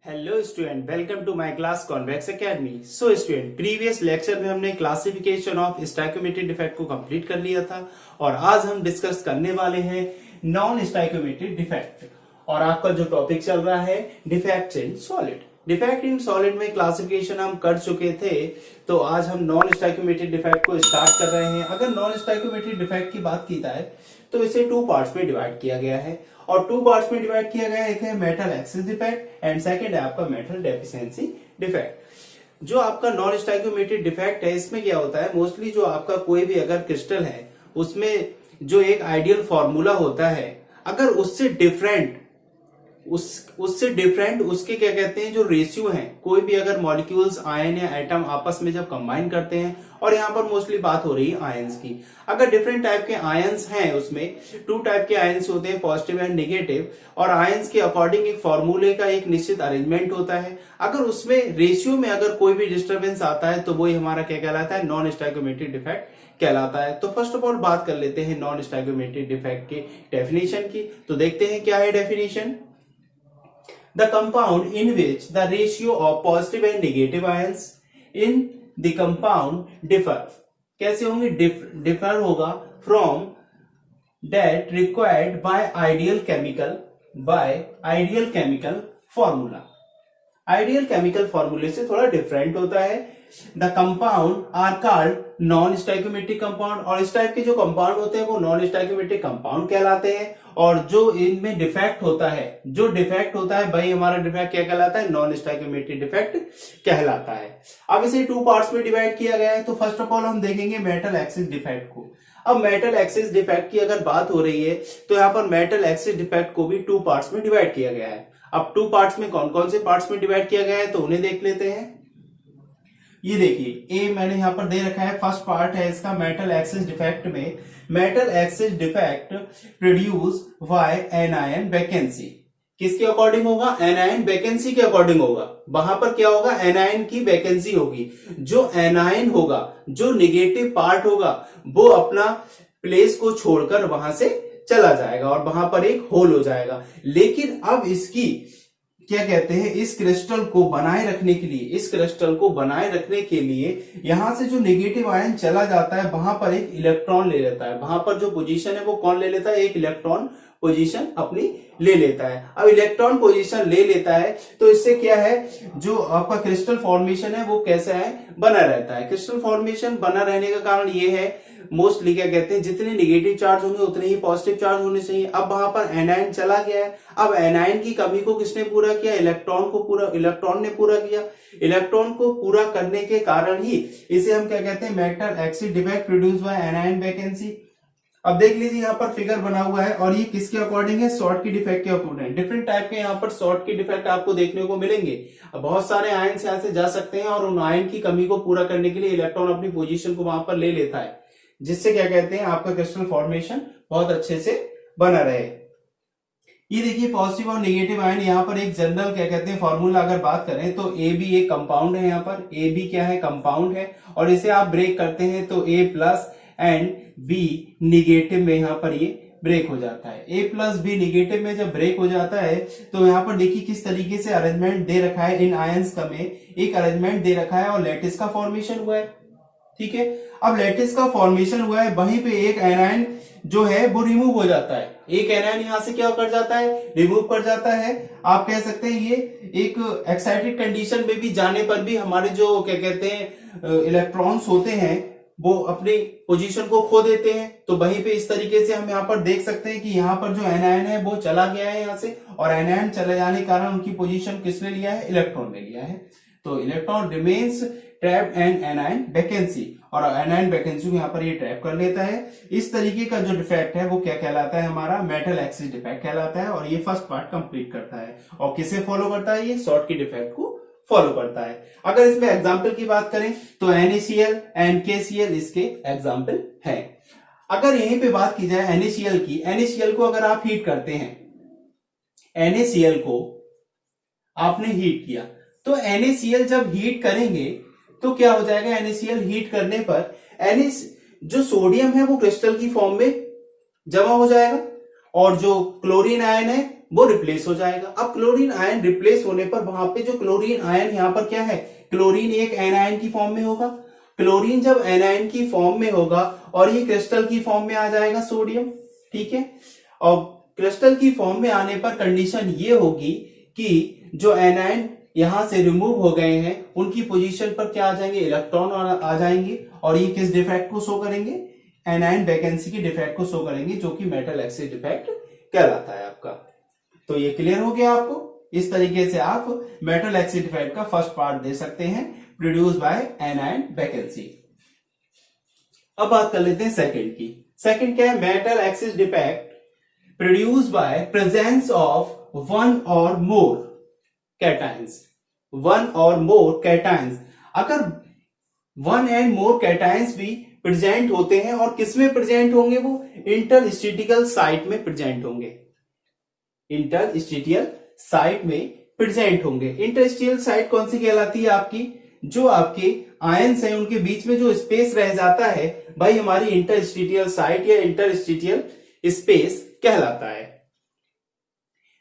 Hello student, welcome to my class Convex Academy. So student, previous lecture में हमने classification of stoichiometric defect को complete कर लिया था और आज हम डिस्कस करने वाले हैं नॉन स्टोइकोमेट्रिक डिफेक्ट। और आपका जो टॉपिक चल रहा है defects in solid. Defect in solid में क्लासिफिकेशन हम कर चुके थे, तो आज हम नॉन स्टोइकोमेट्रिक डिफेक्ट को स्टार्ट कर रहे हैं। अगर नॉन स्टोइकोमेट्रिक डिफेक्ट की बात की जाए तो इसे टू पार्ट्स में डिवाइड किया गया है और टू पार्ट्स में डिवाइड किया गया है। एक है metal access defect and second है आपका मेटल डेफिशिएंसी डिफेक्ट। जो आपका नॉन स्टोइकोमेट्रिक डिफेक्ट है, इसमें क्या होता है, मोस्टली जो आपका कोई भी अगर क्रिस्टल है उसमें जो एक आइडियल फॉर्मूला होता है, अगर उससे डिफरेंट उसके क्या कहते हैं जो रेशियो हैं, कोई भी अगर मॉलिक्यूल्स आयन या एटम आपस में जब कंबाइन करते हैं, और यहाँ पर मोस्टली बात हो रही है आयंस की, अगर डिफरेंट टाइप के आयंस हैं, उसमें टू टाइप के आयंस होते हैं, पॉजिटिव एंड नेगेटिव, और आयंस के अकॉर्डिंग एक फॉर्मूले का एक निश्चित अरेंजमेंट होता है। अगर उसमें रेशियो में अगर कोई भी डिस्टर्बेंस आता है तो वही हमारा क्या कहलाता है, नॉन स्टोइकोमेट्रिक डिफेक्ट कहलाता है। तो फर्स्ट ऑफ ऑल बात कर लेते हैं नॉन स्टोइकोमेट्रिक डिफेक्ट की डेफिनेशन की। तो देखते हैं क्या है definition. The compound in which the ratio of positive and negative ions in the compound differ। कैसे होंगे? differ होगा from that required by ideal chemical formula। Ideal chemical फॉर्मूले से थोड़ा डिफरेंट होता है। The compound are called non stoichiometric compound, और इस टाइप के जो कंपाउंड होते हैं वो नॉन स्टोइकोमेट्रिक कंपाउंड कहलाते हैं। और जो इनमें डिफेक्ट होता है भाई हमारा डिफेक्ट क्या कहलाता है, नॉन स्टोइकोमेट्रिक डिफेक्ट कहलाता है। अब इसे टू पार्ट्स में डिवाइड किया गया है। तो फर्स्ट ऑफ ऑल हम देखेंगे मेटल एक्सिस डिफेक्ट को। अब मेटल एक्सिस डिफेक्ट की अगर बात हो रही है तो यहाँ पर मेटल एक्सिस डिफेक्ट को भी टू पार्ट्स में डिवाइड किया गया है। अब टू पार्ट्स में कौन कौन से पार्ट्स में डिवाइड किया गया है तो उन्हें देख लेते हैं। ये देखिए, ए मैंने यहां पर दे रखा है, फर्स्ट पार्ट है इसका मेटल एक्सिस डिफेक्ट में। Metal axis defect produce by anion vacancy. किसके अकॉर्डिंग होगा? एनायन वैकेंसी के अकॉर्डिंग होगा। वहां पर क्या होगा, एनायन की वैकेंसी होगी। जो एनायन होगा, जो निगेटिव पार्ट होगा, वो अपना प्लेस को छोड़कर वहां से चला जाएगा और वहां पर एक होल हो जाएगा। लेकिन अब इसकी क्या कहते हैं, इस क्रिस्टल को बनाए रखने के लिए यहां से जो नेगेटिव आयन चला जाता है वहां पर एक इलेक्ट्रॉन ले लेता है। वहां पर जो पोजीशन है वो कौन ले लेता है, एक इलेक्ट्रॉन पोजीशन अपनी ले लेता है। अब इलेक्ट्रॉन पोजीशन ले लेता है तो इससे क्या है, जो आपका क्रिस्टल फॉर्मेशन है वो कैसा है, बना रहता है। क्रिस्टल फॉर्मेशन बना रहने का कारण ये है, मोस्टली क्या कहते हैं, जितने निगेटिव चार्ज होंगे उतने ही पॉजिटिव चार्ज होने चाहिए। अब वहां पर एनायन चला गया है। अब एनायन की कमी को किसने पूरा किया, इलेक्ट्रॉन ने पूरा किया। इलेक्ट्रॉन को पूरा करने के कारण ही इसे हम क्या कहते हैं, metal axis defect produce by anion vacancy. अब देख लीजिए यहाँ पर फिगर बना हुआ है और ये किसके अकॉर्डिंग है, शॉर्ट की डिफेक्ट के अकॉर्डिंग। डिफरेंट टाइप के यहाँ पर शॉर्ट की डिफेक्ट आपको देखने को मिलेंगे। बहुत सारे आयन यहाँ से जा सकते हैं और उन आयन की कमी को पूरा करने के लिए इलेक्ट्रॉन अपनी पोजीशन को वहां पर ले लेता है, जिससे क्या कहते हैं, आपका क्रिस्टल फॉर्मेशन बहुत अच्छे से बना रहे। ये देखिए पॉजिटिव और नेगेटिव आयन, यहाँ पर एक जनरल क्या कहते हैं फॉर्मूला अगर बात करें तो ए बी एक कंपाउंड है। यहाँ पर ए बी क्या है, कंपाउंड है, और इसे आप ब्रेक करते हैं तो ए प्लस एंड बी निगेटिव में यहाँ पर ये ब्रेक हो जाता है। ए प्लस बी निगेटिव में जब ब्रेक हो जाता है तो यहाँ पर देखिए किस तरीके से अरेंजमेंट दे रखा है। इन आयंस का में एक अरेंजमेंट दे रखा है और लैटिस का फॉर्मेशन हुआ है। ठीक है, अब लैटिस का फॉर्मेशन हुआ है, वहीं पे एक एनायन जो है वो रिमूव हो जाता है। एक एनायन यहां से क्या कर जाता है, रिमूव कर जाता है। आप कह सकते हैं ये एक एक्साइटेड कंडीशन में भी जाने पर भी हमारे जो क्या कहते हैं इलेक्ट्रॉन्स होते हैं वो अपनी पोजीशन को खो देते हैं। तो वहीं पे इस तरीके से हम यहाँ पर देख सकते हैं कि यहाँ पर जो एनायन है वो चला गया है यहाँ से, और एनायन चले जाने के कारण उनकी पोजीशन किसने लिया है, इलेक्ट्रॉन ने लिया है। तो electron remains trapped and anion vacancy, और एनायन वैकेंसी को यहाँ पर ये ट्रैप कर लेता है। इस तरीके का जो डिफेक्ट है वो क्या कहलाता है, हमारा मेटल एक्सिस डिफेक्ट कहलाता है। और ये फर्स्ट पार्ट कंप्लीट करता है। और किसे फॉलो करता है, ये शॉर्ट की डिफेक्ट को फॉलो करता है। अगर इसमें एग्जाम्पल की बात करें तो NaCl एंड KCl इसके एग्जाम्पल है। अगर यहीं पे बात की जाए NaCl की, NaCl को अगर आप हीट करते हैं, NaCl को आपने हीट किया तो NaCl जब हीट करेंगे तो क्या हो जाएगा, NaCl हीट करने पर जो सोडियम है वो क्रिस्टल की फॉर्म में जमा हो जाएगा, और जो क्लोरीन आयन है वो रिप्लेस हो जाएगा। अब क्लोरीन आयन रिप्लेस होने पर वहां पे जो क्लोरीन आयन यहाँ पर क्या है, क्लोरीन एक एनायन की फॉर्म में होगा। क्लोरीन जब एनायन की फॉर्म में होगा और ये क्रिस्टल की फॉर्म में आ जाएगा सोडियम, ठीक है। और क्रिस्टल की फॉर्म में आने पर कंडीशन ये होगी कि जो एनायन यहां से रिमूव हो गए हैं उनकी पोजीशन पर क्या आ जाएंगे, इलेक्ट्रॉन आ जाएंगे, और ये किस डिफेक्ट को शो करेंगे, एनायन वैकेंसी के डिफेक्ट को शो करेंगे, जो कि मेटल एक्सिस डिफेक्ट कहलाता है आपका। तो ये क्लियर हो गया आपको। इस तरीके से आप मेटल एक्सिस डिफेक्ट का फर्स्ट पार्ट दे सकते हैं, प्रोड्यूस बाय एनायन वैकेंसी। अब बात कर लेते हैं सेकंड की। सेकंड क्या है, metal axis defect produce by presence of one और मोर कैटायंस। वन और मोर कैटायंस, अगर वन एंड मोर कैटायंस भी प्रेजेंट होते हैं, और किसमें प्रेजेंट होंगे, वो इंटरस्टिशियल साइट में प्रेजेंट होंगे, इंटरस्टिशियल साइट में प्रेजेंट होंगे। इंटरस्टिशियल साइट कौन सी कहलाती है आपकी, जो आपके आयंस हैं उनके बीच में जो स्पेस रह जाता है भाई हमारी इंटरस्टिशियल साइट या इंटरस्टिशियल स्पेस कहलाता है।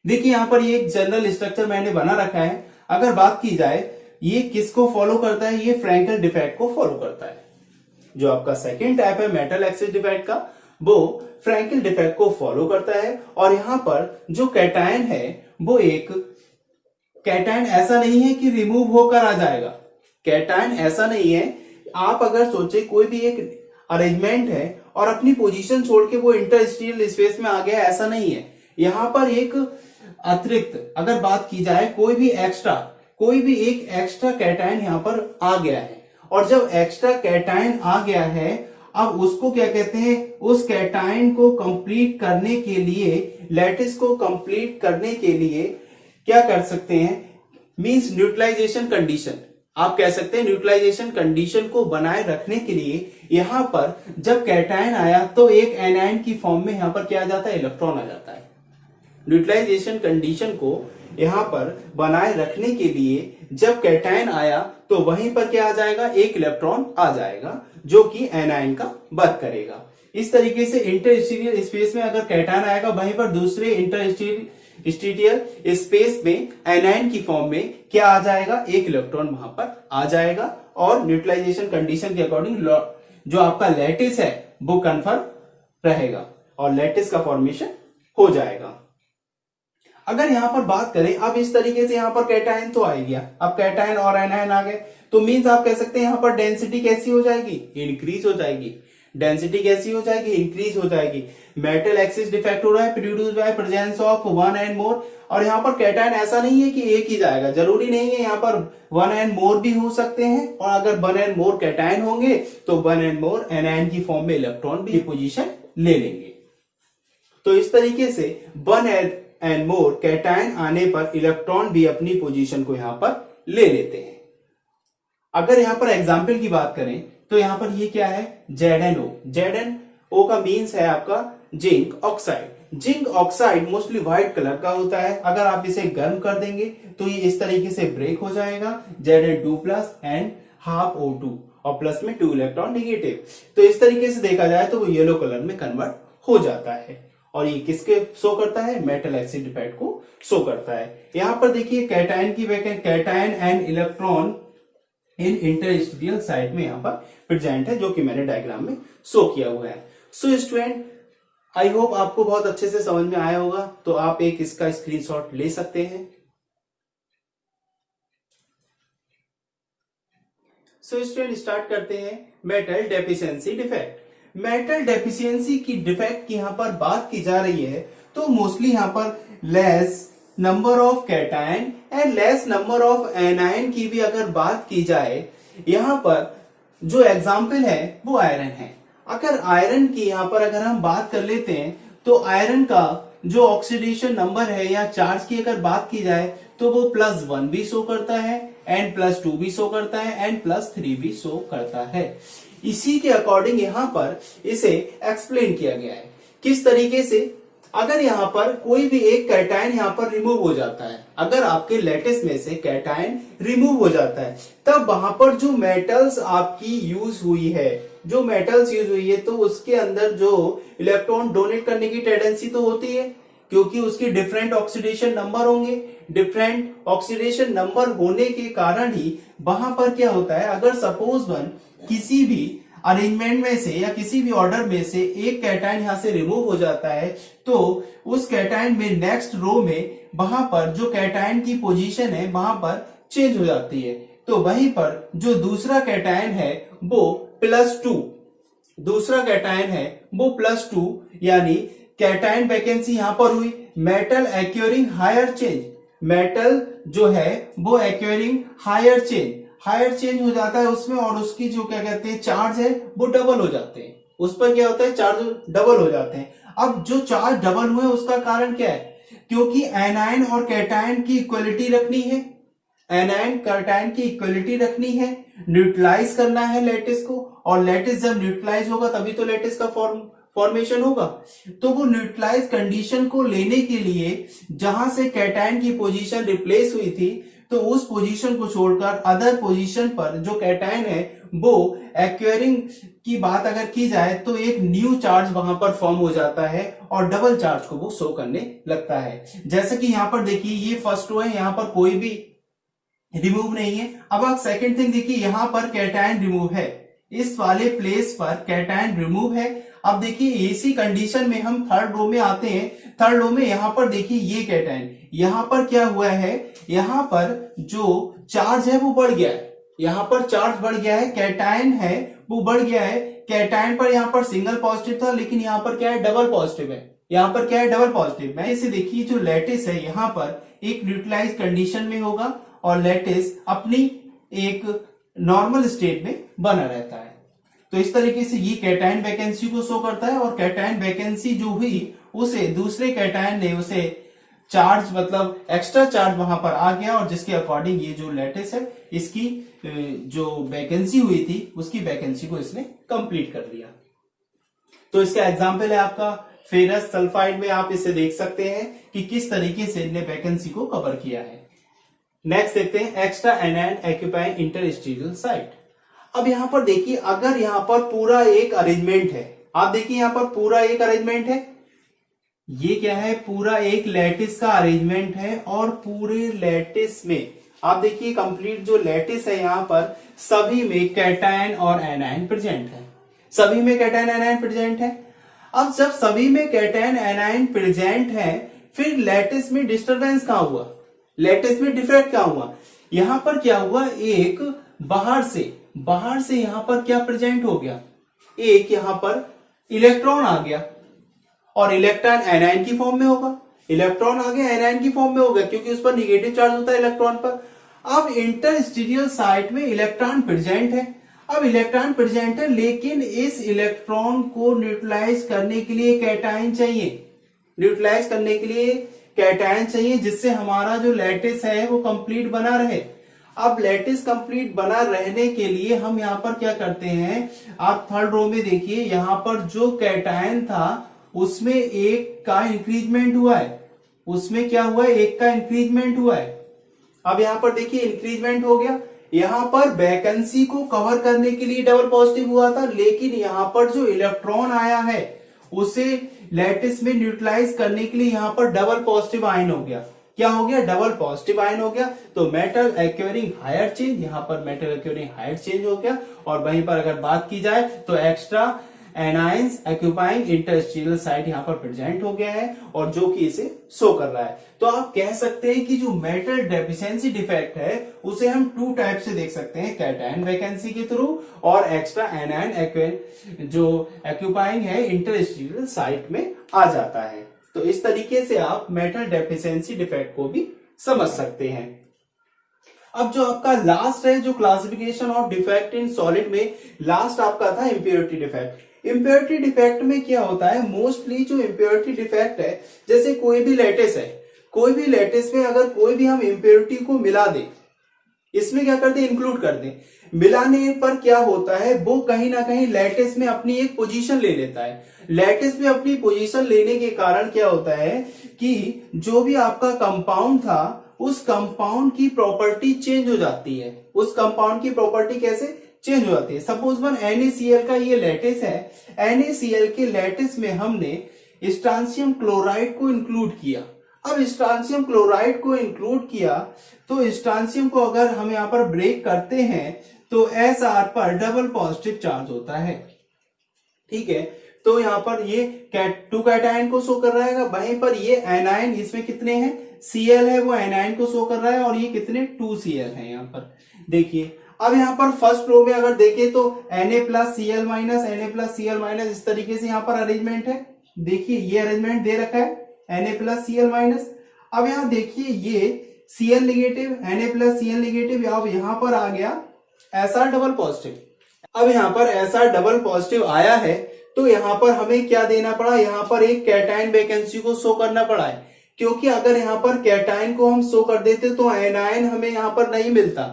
देखिए यहां पर ये एक जनरल स्ट्रक्चर मैंने बना रखा है। अगर बात की जाए ये किसको फॉलो करता है, ये फ्रैंकल डिफेक्ट को फॉलो करता है। जो आपका सेकेंड टाइप है मेटल एक्सिस डिफेक्ट का, वो फ्रैंकल डिफेक्ट को फॉलो करता है। और यहां पर जो कैटायन है वो एक कैटायन ऐसा नहीं है कि रिमूव होकर आ जाएगा। कैटायन ऐसा नहीं है, आप अगर सोचे कोई भी एक अरेंजमेंट है और अपनी पोजीशन छोड़ के वो इंटरस्टिशियल स्पेस में आ गया, ऐसा नहीं है। यहां पर एक अतिरिक्त अगर बात की जाए कोई भी एक एक्स्ट्रा कैटायन यहां पर आ गया है, और जब एक्स्ट्रा कैटायन आ गया है अब उसको क्या कहते हैं, उस कैटायन को कंप्लीट करने के लिए, लैटिस को कंप्लीट करने के लिए क्या कर सकते हैं, मींस न्यूट्रलाइजेशन कंडीशन, आप कह सकते हैं न्यूट्रलाइजेशन कंडीशन को बनाए रखने के लिए यहां पर जब कैटायन आया तो एक एनायन की फॉर्म में यहां पर क्या आ जाता है, इलेक्ट्रॉन आ जाता है। न्यूट्रलाइजेशन कंडीशन को यहां पर बनाए रखने के लिए जब कैटायन आया तो वहीं पर क्या आ जाएगा, एक इलेक्ट्रॉन आ जाएगा जो कि एनायन का वर्क करेगा। इस तरीके से इंटरस्टिशियल स्पेस में अगर कैटायन आएगा वहीं पर दूसरे इंटरस्टिशियल स्पेस में एनायन की फॉर्म में क्या आ जाएगा, एक इलेक्ट्रॉन वहां पर आ जाएगा, और न्यूट्रलाइजेशन कंडीशन के अकॉर्डिंग जो आपका लैटिस है वो कन्फर्म रहेगा और लैटिस का फॉर्मेशन हो जाएगा। अगर यहां पर बात करें, अब इस तरीके से यहां पर कैटायन तो आ गया, अब कैटायन और एनायन आ गए, तो मींस आप कह सकते हैं यहां पर डेंसिटी कैसी हो जाएगी, इंक्रीज हो जाएगी। डेंसिटी कैसी हो जाएगी, इंक्रीज हो जाएगी। मेटल एक्सिस डिफेक्ट हो रहा है produce by presence of one and more, और यहां पर कैटायन ऐसा नहीं है कि एक ही जाएगा, जरूरी नहीं है, यहां पर वन एंड मोर भी हो सकते हैं, और अगर वन एंड मोर कैटायन होंगे तो वन एंड मोर एनायन की फॉर्म में इलेक्ट्रॉन भी पोजीशन ले लेंगे। तो इस तरीके से वन एंड मोर कैटायन आने पर इलेक्ट्रॉन भी अपनी पोजीशन को यहां पर ले लेते हैं। अगर यहां पर एग्जाम्पल की बात करें तो यहां पर ये क्या है, ZnO। ZnO का मीन्स है आपका zinc oxide. Zinc oxide mostly white colour का होता है। अगर आप इसे गर्म कर देंगे तो ये इस तरीके से ब्रेक हो जाएगा, Zn2+ एंड हाफ O2, और प्लस में 2 इलेक्ट्रॉन नेगेटिव। तो इस तरीके से देखा जाए तो वो येलो कलर में कन्वर्ट हो जाता है, और ये किसके शो करता है, मेटल एक्सिस डिफेक्ट को शो करता है। यहां पर देखिए कैटायन की vacancy, cation and electron in interstitial site में यहां पर प्रेजेंट है, जो कि मैंने डायग्राम में शो किया हुआ है। सो स्टूडेंट, आई होप आपको बहुत अच्छे से समझ में आया होगा, तो आप एक इसका स्क्रीनशॉट ले सकते हैं। सो स्टूडेंट, स्टार्ट करते हैं metal deficiency defect. Metal deficiency की डिफेक्ट की यहां पर बात की जा रही है तो मोस्टली यहां पर less number of cation and less number of anion की भी अगर बात की जाए, यहां पर जो एग्जाम्पल है वो आयरन है। अगर आयरन की यहां पर अगर हम बात कर लेते हैं तो आयरन का जो ऑक्सीडेशन नंबर है या चार्ज की अगर बात की जाए तो वो +1 भी शो करता है, N+2 भी शो करता है, N+3 भी शो करता है। इसी के अकॉर्डिंग यहां पर इसे एक्सप्लेन किया गया है। किस तरीके से, अगर यहां पर कोई भी एक कैटायन यहां पर रिमूव हो जाता है, अगर आपके लैटिस में से कैटायन रिमूव हो जाता है, तब वहां पर जो मेटल्स आपकी यूज हुई है, जो मेटल्स यूज हुई है, तो उसके अंदर जो इलेक्ट्रॉन डोनेट करने की टेंडेंसी तो होती है, क्योंकि उसकी डिफरेंट ऑक्सीडेशन नंबर होंगे। डिफरेंट ऑक्सीडेशन नंबर होने के कारण ही वहां पर क्या होता है, अगर सपोज किसी भी अरेंजमेंट में से या किसी भी ऑर्डर में से एक कैटायन यहां से रिमूव हो जाता है, तो उस कैटायन में नेक्स्ट रो में वहां पर जो कैटायन की पोजीशन है वहां पर चेंज हो जाती है। तो वहीं पर जो दूसरा कैटायन है वो +2, दूसरा कैटायन है वो +2, यानी कैटायन वैकेंसी यहां पर हुई। Metal acquiring higher change, metal जो है वो एक्योरिंग हायर चेंज हो जाता है उसमें, और उसकी जो क्या कहते हैं चार्ज है वो डबल हो जाते हैं। उस पर क्या होता है, चार्ज डबल हो जाते हैं। अब जो चार्ज डबल हुए उसका कारण क्या है, क्योंकि एनायन और कैटायन की इक्वलिटी रखनी है, एनायन कैटायन की इक्वलिटी रखनी है, न्यूट्रलाइज करना है लैटिस को, और लैटिस जब न्यूट्रलाइज होगा तभी तो लैटिस का फॉर्मेशन होगा। तो वो न्यूट्रलाइज कंडीशन को लेने के लिए जहां से कैटायन की पोजीशन रिप्लेस हुई थी, तो उस पोजीशन को छोड़कर अदर पोजीशन पर जो कैटायन है वो एक्वायरिंग की बात अगर की जाए तो एक न्यू चार्ज वहां पर फॉर्म हो जाता है और डबल चार्ज को वो शो करने लगता है। जैसे कि यहां पर देखिए ये फर्स्ट रो है, यहां पर कोई भी रिमूव नहीं है। अब आप सेकंड थिंग देखिए, यहां पर कैटायन रिमूव है, इस वाले प्लेस पर कैटायन रिमूव है। अब देखिए इसी कंडीशन में हम थर्ड रो में आते हैं। थर्ड रो में यहां पर देखिए ये कैटायन, यहां पर क्या हुआ है, यहां पर जो चार्ज है वो बढ़ गया है, यहां पर चार्ज बढ़ गया है, कैटायन है वो बढ़ गया है। कैटायन पर यहां पर सिंगल पॉजिटिव था, लेकिन यहां पर क्या है, डबल पॉजिटिव है। यहां पर क्या है, डबल पॉजिटिव। मैं इसे देखिए जो लैटिस है यहां पर एक न्यूट्रलाइज कंडीशन में होगा और लैटिस अपनी एक नॉर्मल स्टेट में बना रहता है। तो इस तरीके से ये कैटायन वैकेंसी को शो करता है, और कैटायन वैकेंसी जो हुई उसे दूसरे कैटायन ने उसे चार्ज मतलब एक्स्ट्रा चार्ज वहां पर आ गया, और जिसके अकॉर्डिंग ये जो लैटिस है इसकी जो वैकेंसी हुई थी उसकी वैकेंसी को इसने कंप्लीट कर दिया। तो इसका एग्जाम्पल है आपका फेरस सल्फाइड में, आप इसे देख सकते हैं कि किस तरीके से इन्हें वैकेंसी को कवर किया है। नेक्स्ट देखते हैं एक्स्ट्रा एनायन ऑक्यूपाइंग इंटरस्टीरियल साइट। अब यहां पर देखिए, अगर यहां पर पूरा एक अरेंजमेंट है, आप देखिए यहां पर पूरा एक अरेंजमेंट है, ये क्या है, पूरा एक लैटिस का अरेंजमेंट है, और पूरे लैटिस में आप देखिए कंप्लीट जो लैटिस है यहां पर सभी में कैटायन और एनायन प्रेजेंट है, सभी में कैटायन एनायन प्रेजेंट है। अब जब सभी में कैटायन एनायन प्रेजेंट है, फिर लैटिस में डिस्टरबेंस कहां हुआ, लैटिस में डिफेक्ट क्या हुआ, यहां पर क्या हुआ, एक बाहर से यहां पर क्या प्रेजेंट हो गया, एक यहां पर इलेक्ट्रॉन आ गया, और इलेक्ट्रॉन एनायन की फॉर्म में होगा, इलेक्ट्रॉन आ गया एनायन की फॉर्म में होगा क्योंकि उस पर निगेटिव चार्ज होता है इलेक्ट्रॉन पर। अब इंटरस्टीरियल साइट में इलेक्ट्रॉन प्रेजेंट है, अब इलेक्ट्रॉन प्रेजेंट है, लेकिन इस इलेक्ट्रॉन को न्यूट्रलाइज करने के लिए कैटायन चाहिए, न्यूट्रलाइज करने के लिए कैटायन चाहिए, जिससे हमारा जो लैटिस है वो कंप्लीट बना रहे। अब लैटिस कंप्लीट बना रहने के लिए हम यहां पर क्या करते हैं, आप थर्ड रो में देखिए, यहां पर जो कैटायन था उसमें एक का इंक्रीजमेंट हुआ है, उसमें क्या हुआ है, एक का इंक्रीजमेंट हुआ है। अब यहां पर देखिए इंक्रीजमेंट हो गया, यहां पर वैकेंसी को कवर करने के लिए डबल पॉजिटिव हुआ था, लेकिन यहां पर जो इलेक्ट्रॉन आया है उसे लैटिस में न्यूट्रलाइज करने के लिए यहां पर डबल पॉजिटिव आयन हो गया। क्या हो गया, डबल पॉजिटिव आयन हो गया। तो मेटल एक्वायरिंग हायर चेंज, यहां पर मेटल एक्वायरिंग हायर चेंज हो गया। और वहीं पर अगर बात की जाए तो एक्स्ट्रा एनायंस ऑक्यूपाइंग इंटरस्टीरियल साइट यहां पर प्रेजेंट हो गया है, और जो कि इसे शो कर रहा है। तो आप कह सकते हैं कि जो मेटल डेफिशिएंसी डिफेक्ट है उसे हम टू टाइप से देख सकते हैं, कैटायन वैकेंसी के थ्रू और एक्स्ट्रा एनायन जो ऑक्यूपाइंग है इंटरस्टीरियल साइट में आ जाता है। तो इस तरीके से आप मेटल डेफिशिएंसी डिफेक्ट को भी समझ सकते हैं। अब जो आपका लास्ट है, जो classification of defect in solid में लास्ट आपका था इम्प्योरिटी डिफेक्ट। इम्प्योरिटी डिफेक्ट में क्या होता है, मोस्टली जो इम्प्योरिटी डिफेक्ट है, जैसे कोई भी लैटिस है, कोई भी लैटिस में अगर कोई भी हम इम्प्योरिटी को मिला दें, इसमें क्या करते हैं, इंक्लूड कर दें, मिलाने पर क्या होता है, वो कहीं ना कहीं लैटिस में अपनी एक पोजीशन ले लेता है। लैटिस में अपनी पोजीशन लेने के कारण क्या होता है कि जो भी आपका कंपाउंड था उस कंपाउंड की प्रॉपर्टी चेंज हो जाती है। उस कंपाउंड की प्रॉपर्टी कैसे चेंज हो जाती है, सपोज NaCl का ये लैटिस है, NaCl के लैटिस में हमने स्ट्रांसियम क्लोराइड को इंक्लूड किया। अब स्ट्रांसियम क्लोराइड को इंक्लूड किया तो स्ट्रांसियम को अगर हम यहाँ पर ब्रेक करते हैं तो Sr पर डबल पॉजिटिव चार्ज होता है, ठीक है। तो यहाँ पर ये 2 कैटायन को शो कर रहा है, वहीं पर ये एनायन, इसमें कितने हैं, Cl है, वो एनायन को शो कर रहा है, और ये कितने 2Cl है यहाँ पर। देखिए अब यहाँ पर फर्स्ट रो में अगर देखें तो Na+Cl- Na+Cl- इस तरीके से यहाँ पर अरेंजमेंट है। देखिए ये अरेंजमेंट दे रखा है Na+Cl-। अब यहाँ देखिए ये Cl नेगेटिव, Na+Cl नेगेटिव, अब यहाँ पर आ गया Sr डबल पॉजिटिव। अब यहाँ पर Sr डबल पॉजिटिव आया है तो यहाँ पर हमें क्या देना पड़ा, यहाँ पर एक कैटायन वैकेंसी को शो करना पड़ा है, क्योंकि अगर यहाँ पर कैटायन को हम शो कर देते तो एनायन हमें यहाँ पर नहीं मिलता,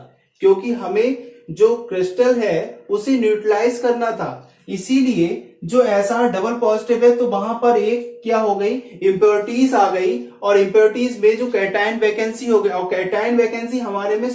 क्योंकि हमें जो क्रिस्टल है उसे न्यूट्रलाइज करना था। इसीलिए जो Sr डबल पॉजिटिव है तो वहां पर एक क्या हो गई, इम्प्योरिटीज आ गई, और इम्प्योरिटीज में जो कैटायन वैकेंसी हो गई, और कैटायन वैकेंसी हमारे में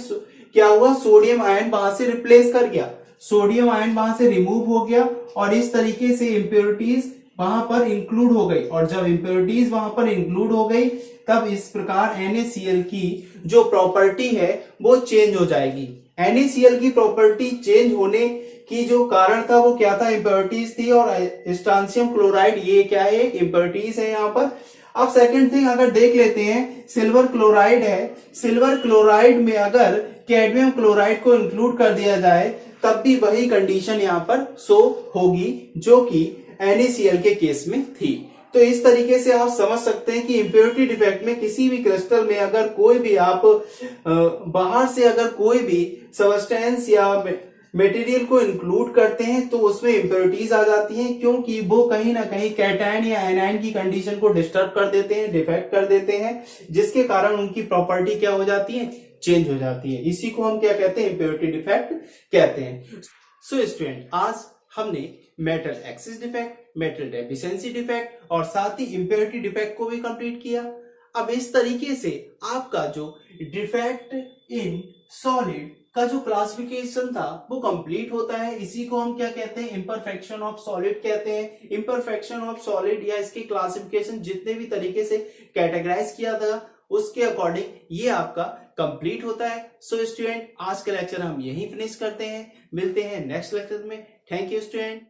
क्या हुआ, सोडियम आयन वहां से रिप्लेस कर गया, सोडियम आयन वहां से रिमूव हो गया, और इस तरीके से इम्प्योरिटीज वहां पर इंक्लूड हो गई। और जब इम्प्योरिटीज वहां पर इंक्लूड हो गई तब इस प्रकार NaCl की जो प्रॉपर्टी है वो चेंज हो जाएगी। NaCl की प्रॉपर्टी चेंज होने की जो कारण था वो क्या था, इम्प्योरिटीज थी, और स्ट्रांसियम क्लोराइड ये क्या है, एक इम्प्योरिटीज है यहाँ पर। अब सेकंड थिंग अगर देख लेते हैं, सिल्वर क्लोराइड है, सिल्वर क्लोराइड में अगर कैडमियम क्लोराइड को इंक्लूड कर दिया जाए तब भी वही कंडीशन यहाँ पर शो होगी जो कि NaCl के केस में थी। तो इस तरीके से आप समझ सकते हैं कि इम्प्योरिटी डिफेक्ट में किसी भी क्रिस्टल में अगर कोई भी आप बाहर से अगर कोई भी सब्सटेंस या मटेरियल को इंक्लूड करते हैं तो उसमें इम्प्योरिटीज आ जाती हैं, क्योंकि वो कहीं ना कहीं कैटायन या एनायन की कंडीशन को डिस्टर्ब कर देते हैं, डिफेक्ट कर देते हैं, जिसके कारण उनकी प्रॉपर्टी क्या हो जाती है, चेंज हो जाती है। इसी को हम क्या कहते हैं, इम्प्योरिटी डिफेक्ट कहते हैं। सो स्टूडेंट, आज हमने metal axis defect, metal deficiency defect और साथ ही इम्प्योरिटी डिफेक्ट को भी कंप्लीट किया। अब इस तरीके से आपका जो डिफेक्ट इन सॉलिड का जो क्लासिफिकेशन था वो कंप्लीट होता है। इसी को हम क्या कहते हैं, इम्परफेक्शन ऑफ सॉलिड कहते हैं। इम्परफेक्शन ऑफ सॉलिड या इसकी क्लासिफिकेशन जितने भी तरीके से कैटेगराइज किया था उसके अकॉर्डिंग ये आपका कंप्लीट होता है। सो स्टूडेंट, आज का लेक्चर हम यहीं फिनिश करते हैं, मिलते हैं नेक्स्ट लेक्चर में। Thank you student.